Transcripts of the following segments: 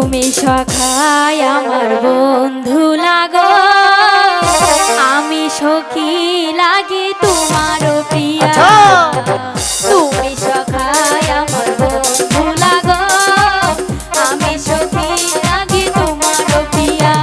তুমি সখায় আমার বন্ধু লাগো, আমি সখী লাগি তোমার প্রিয়া। তুমি সখায় আমার বন্ধু লাগো, আমি সখী লাগি তোমার প্রিয়া।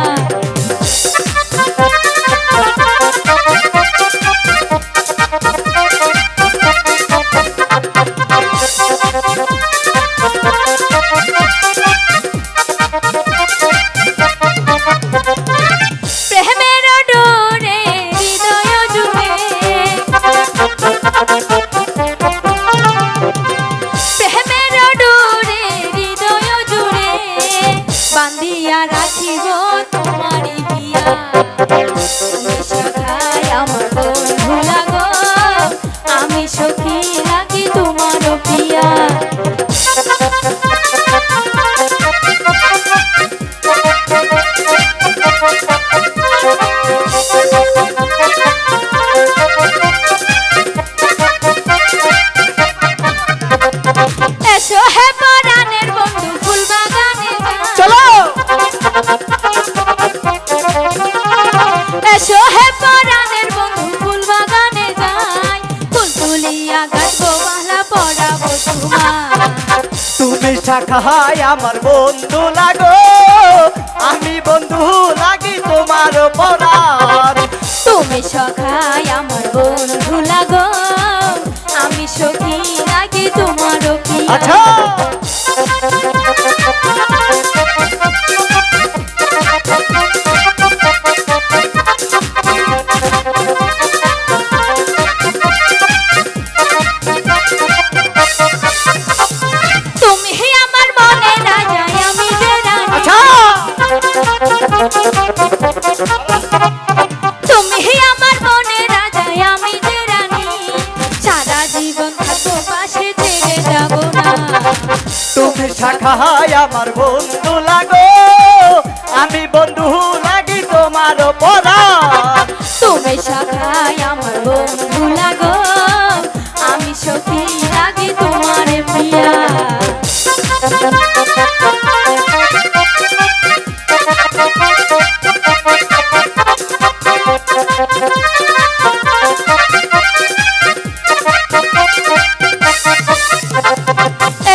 বান্ধিয়া রাখিব তোমারি হিয়া। তুমি সখায় আমার বন্ধু লাগো, আমি সখী লাগি তোমার প্রিয়া। এসো হে পরাণের বন্ধু ফুল বাগানে চলো, এসো হে পরাণের বন্ধু ফুল বাগানে যাই, ফুল তুলিয়া গাছবো মালা পরাবো তোমার। তুমি সখায় আমার বন্ধু লাগো, আমি বন্ধু লাগি তোমার পরাণ। তুমি সখায় আমার বন্ধু লাগো, আমি সখী লাগি তোমার প্রিয়া। আচ্ছা তুমি আমার মনে রাজা, আমি যে রানী। তুমি আমার মনে রাজা, আমি যে রানী। সারা জীবন থাকবো পাশে, ছেড়ে যাব না। তুমি সখায় আমার বন্ধু লাগো, আমি বন্ধু লাগি তোমার পরাণ। তুমি সখায় আমার বন্ধু লাগো, আমি সখী লাগি তোমার প্রিয়া।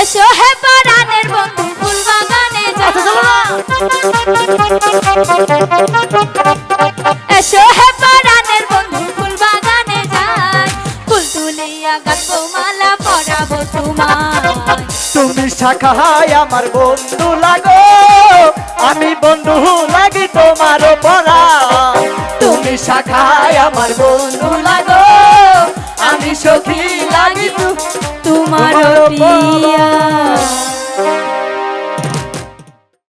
এসো হে পরাণের বন্ধু ফুল বাগানে যাই, এসো হে পরাণের বন্ধু ফুল বাগানে যাই, ফুল তুলিয়া গাছবো মালা পরাবো তোমার। তুমি সখায় আমার বন্ধু লাগো, আমি বন্ধু লাগি তোমার পরাণ। তুমি সখায় আমার বন্ধু লাগো, আমি সখী লাগি তোমার প্রিয়া।